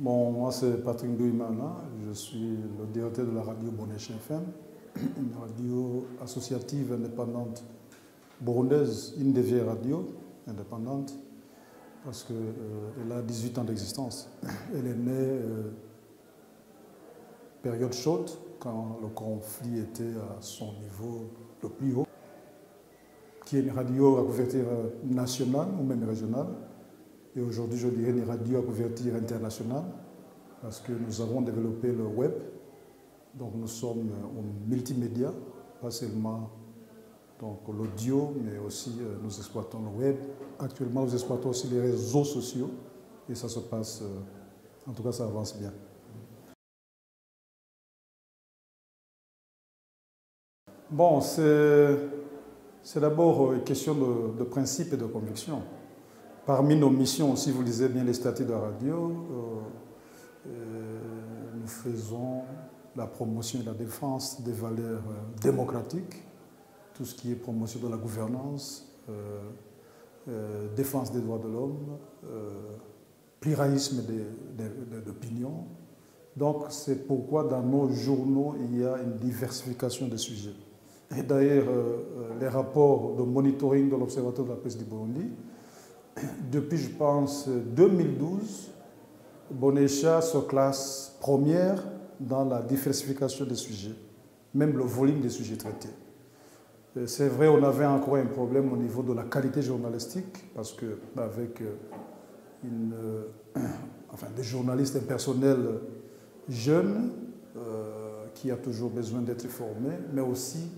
Bon, moi c'est Patrick Ndouimana, je suis le directeur de la radio Bonécha FM, une radio associative indépendante burundaise, une des vieilles radios indépendantes, parce qu'elle a 18 ans d'existence. Elle est née période chaude, quand le conflit était à son niveau le plus haut, qui est une radio à couverture nationale ou même régionale. Et aujourd'hui, je dirais une radio à couverture internationale, parce que nous avons développé le web. Donc nous sommes en multimédia, pas seulement l'audio, mais aussi nous exploitons le web. Actuellement, nous exploitons aussi les réseaux sociaux, et ça se passe, en tout cas, ça avance bien. Bon, c'est d'abord une question de principe et de conviction. Parmi nos missions, si vous lisez bien les statuts de la radio, nous faisons la promotion et la défense des valeurs démocratiques, tout ce qui est promotion de la gouvernance, défense des droits de l'homme, pluralisme d'opinion. Donc c'est pourquoi dans nos journaux, il y a une diversification de sujets. Et d'ailleurs, les rapports de monitoring de l'Observatoire de la presse du Burundi, depuis, je pense, 2012, Bonécha se classe première dans la diversification des sujets, même le volume des sujets traités. C'est vrai, on avait encore un problème au niveau de la qualité journalistique, parce qu'avec des journalistes, un personnel jeune, qui a toujours besoin d'être formé, mais aussi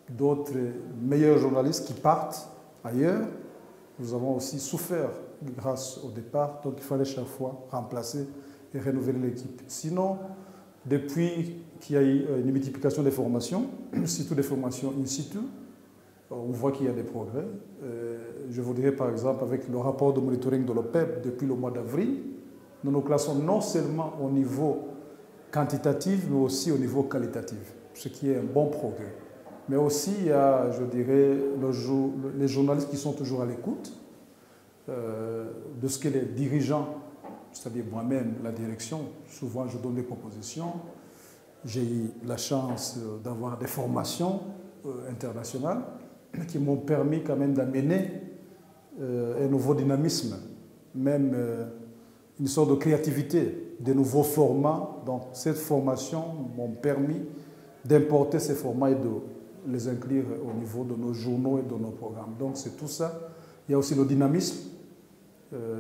d'autres meilleurs journalistes qui partent ailleurs. Nous avons aussi souffert grâce au départ, donc il fallait chaque fois remplacer et renouveler l'équipe. Sinon, depuis qu'il y a eu une multiplication des formations, surtout des formations in situ, on voit qu'il y a des progrès. Je vous dirais par exemple avec le rapport de monitoring de l'OPEP depuis le mois d'avril, nous nous classons non seulement au niveau quantitatif, mais aussi au niveau qualitatif, ce qui est un bon progrès. Mais aussi, il y a, je dirais, les journalistes qui sont toujours à l'écoute de ce que les dirigeants, c'est-à-dire moi-même, la direction, souvent je donne des propositions. J'ai eu la chance d'avoir des formations internationales qui m'ont permis quand même d'amener un nouveau dynamisme, même une sorte de créativité, de nouveaux formats. Donc cette formation m'ont permis d'importer ces formats et de les inclure au niveau de nos journaux et de nos programmes. Donc c'est tout ça. Il y a aussi le dynamisme.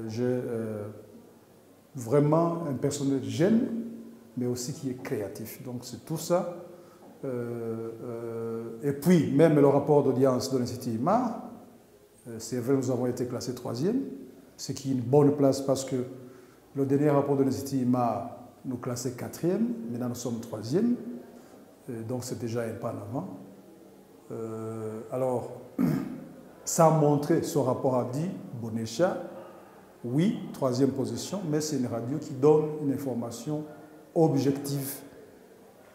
J'ai vraiment un personnel jeune, mais aussi qui est créatif. Donc c'est tout ça. Et puis, même le rapport d'audience de l'Institut IMAR, c'est vrai, nous avons été classés 3e, ce qui est une bonne place parce que le dernier rapport de l'Institut IMAR nous classait 4e, maintenant nous sommes 3e. Donc c'est déjà un pas en avant. Alors, ça a montré, ce rapport a dit, Bonécha, oui, 3e position, mais c'est une radio qui donne une information objective,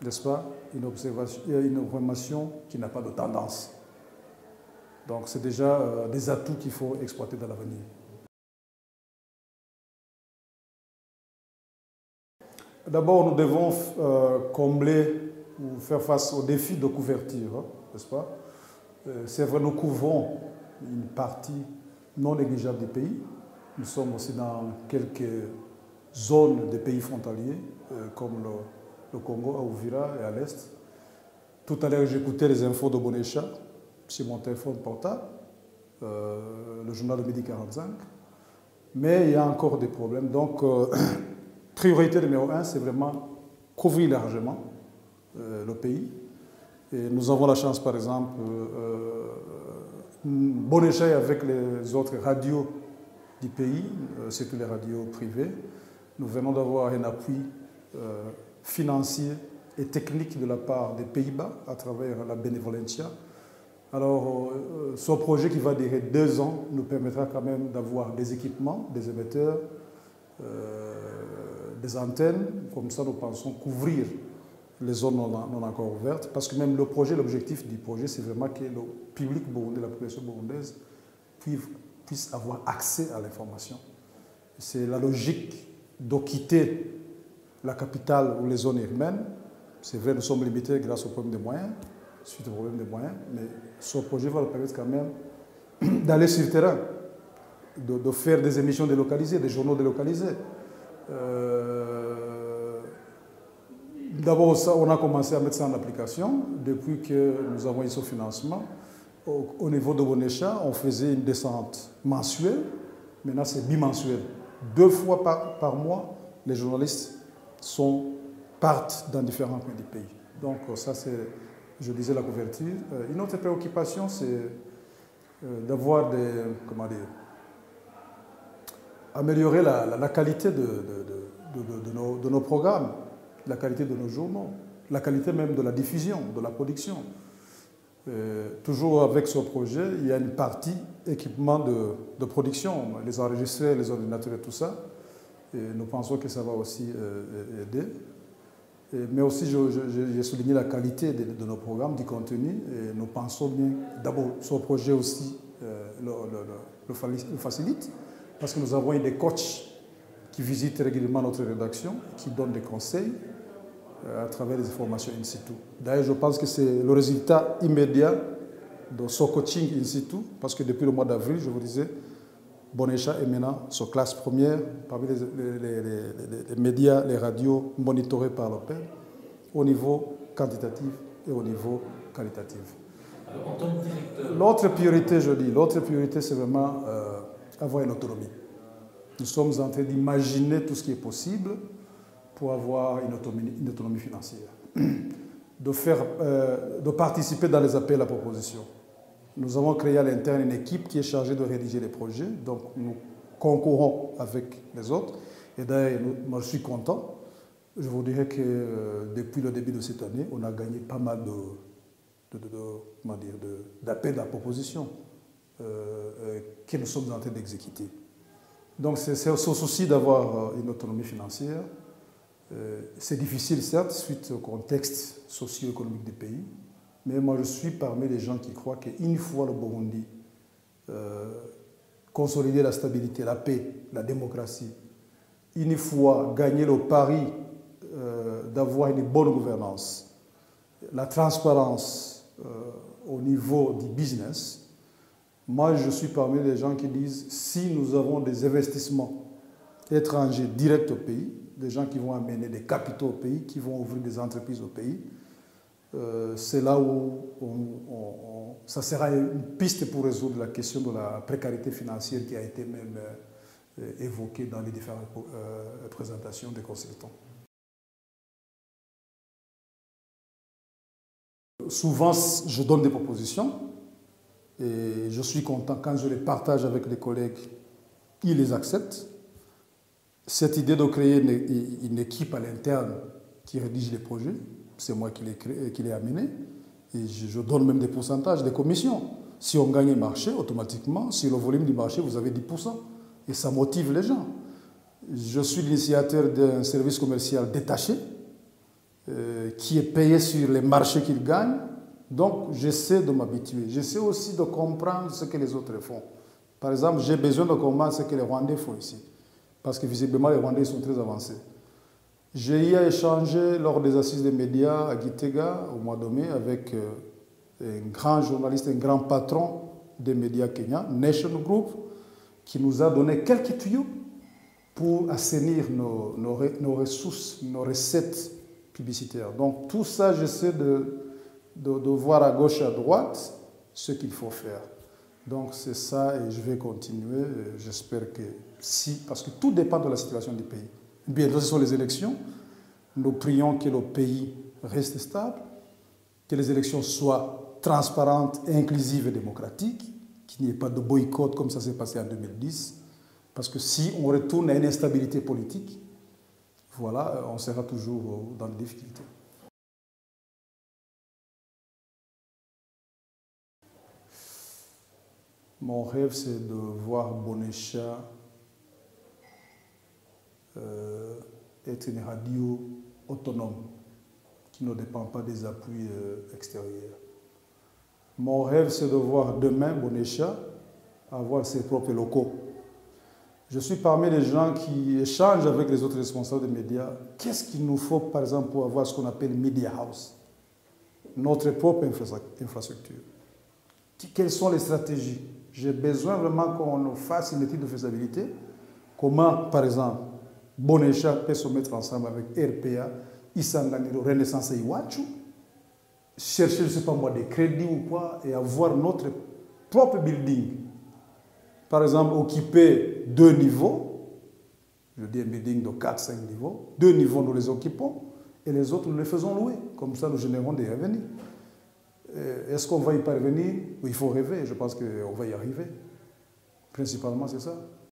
n'est-ce pas? Une information qui n'a pas de tendance. Donc c'est déjà des atouts qu'il faut exploiter dans l'avenir. D'abord, nous devons combler ou faire face aux défis de couverture, hein, n'est-ce pas? C'est vrai, nous couvrons une partie non négligeable du pays. Nous sommes aussi dans quelques zones des pays frontaliers, comme le Congo, à Uvira et à l'Est. Tout à l'heure, j'écoutais les infos de Bonécha sur mon téléphone portable, le journal de Midi 45. Mais il y a encore des problèmes. Donc, priorité numéro 1, c'est vraiment couvrir largement le pays. Et nous avons la chance, par exemple, Bonécha avec les autres radios du pays, surtout les radios privées. Nous venons d'avoir un appui financier et technique de la part des Pays-Bas à travers la Benevolentia. Alors, ce projet qui va durer 2 ans nous permettra quand même d'avoir des équipements, des émetteurs, des antennes. Comme ça, nous pensons couvrir les zones non encore ouvertes. Parce que même le projet, l'objectif du projet, c'est vraiment que le public burundais, la population burundaise, puisse avoir accès à l'information. C'est la logique de quitter la capitale ou les zones urbaines. C'est vrai, nous sommes limités grâce au problème des moyens, suite au problème des moyens, mais ce projet va nous permettre quand même d'aller sur le terrain, de faire des émissions délocalisées, des journaux délocalisés. D'abord, on a commencé à mettre ça en application depuis que nous avons eu ce financement. Au niveau de Bonécha, on faisait une descente mensuelle. Maintenant, c'est bimensuel. 2 fois par mois, les journalistes partent dans différents coins du pays. Donc, ça, c'est, je disais, la couverture. Une autre préoccupation, c'est d'avoir améliorer la qualité de nos programmes, la qualité de nos journaux, la qualité même de la diffusion, de la production. Toujours avec ce projet, il y a une partie équipement de production, les enregistreurs, les ordinateurs et tout ça. Et nous pensons que ça va aussi aider. Mais aussi, j'ai souligné la qualité de nos programmes, du contenu. Et nous pensons bien, d'abord, ce projet aussi le facilite, parce que nous avons eu des coachs qui visitent régulièrement notre rédaction, qui donnent des conseils à travers les informations in situ. D'ailleurs, je pense que c'est le résultat immédiat de ce coaching in situ, parce que depuis le mois d'avril, je vous disais, Bonécha est maintenant sur classe première parmi les médias, les radios monitorés par l'OPER, au niveau quantitatif et au niveau qualitatif. L'autre priorité, c'est vraiment avoir une autonomie. Nous sommes en train d'imaginer tout ce qui est possible pour avoir une autonomie financière, de participer dans les appels à propositions. Nous avons créé à l'interne une équipe qui est chargée de rédiger les projets, donc nous concourons avec les autres. Et d'ailleurs, moi je suis content. Je vous dirais que depuis le début de cette année, on a gagné pas mal d'appels à propositions que nous sommes en train d'exécuter. Donc c'est ce souci d'avoir une autonomie financière. C'est difficile, certes, suite au contexte socio-économique du pays, mais moi je suis parmi les gens qui croient qu'une fois le Burundi consolider la stabilité, la paix, la démocratie, une fois gagner le pari d'avoir une bonne gouvernance, la transparence au niveau du business, moi je suis parmi les gens qui disent si nous avons des investissements étrangers directs au pays, des gens qui vont amener des capitaux au pays, qui vont ouvrir des entreprises au pays, c'est là où ça sera une piste pour résoudre la question de la précarité financière qui a été même évoquée dans les différentes présentations des consultants. Souvent, je donne des propositions et je suis content quand je les partage avec les collègues, ils les acceptent. Cette idée de créer une équipe à l'interne qui rédige les projets, c'est moi qui l'ai amené. Et je donne même des pourcentages, des commissions. Si on gagne un marché, automatiquement, sur le volume du marché, vous avez 10%. Et ça motive les gens. Je suis l'initiateur d'un service commercial détaché qui est payé sur les marchés qu'il gagne. Donc, j'essaie de m'habituer. J'essaie aussi de comprendre ce que les autres font. Par exemple, j'ai besoin de comprendre ce que les Rwandais font ici. Parce que visiblement, les Rwandais sont très avancés. J'ai eu à échanger lors des assises des médias à Gitega, au mois de mai, avec un grand journaliste, un grand patron des médias kenyans, Nation Group, qui nous a donné quelques tuyaux pour assainir nos ressources, nos recettes publicitaires. Donc tout ça, j'essaie de voir à gauche et à droite ce qu'il faut faire. Donc c'est ça et je vais continuer. J'espère que si, parce que tout dépend de la situation du pays. Bientôt, ce sont les élections. Nous prions que le pays reste stable, que les élections soient transparentes, inclusives et démocratiques, qu'il n'y ait pas de boycott comme ça s'est passé en 2010. Parce que si on retourne à une instabilité politique, voilà, on sera toujours dans des difficultés. Mon rêve, c'est de voir Bonécha être une radio autonome qui ne dépend pas des appuis extérieurs. Mon rêve, c'est de voir demain Bonécha avoir ses propres locaux. Je suis parmi les gens qui échangent avec les autres responsables des médias. Qu'est-ce qu'il nous faut, par exemple, pour avoir ce qu'on appelle Media House, notre propre infrastructure? Quelles sont les stratégies? J'ai besoin vraiment qu'on nous fasse une étude de faisabilité. Comment, par exemple, Bonécha peut se mettre ensemble avec RPA, Isanganiro, Renaissance et Iwachu, chercher, je ne sais pas moi, des crédits ou quoi, et avoir notre propre building. Par exemple, occuper 2 niveaux, je dis un building de 4-5 niveaux, 2 niveaux nous les occupons, et les autres nous les faisons louer. Comme ça, nous générons des revenus. Est-ce qu'on va y parvenir? Il faut rêver, je pense qu'on va y arriver. Principalement, c'est ça.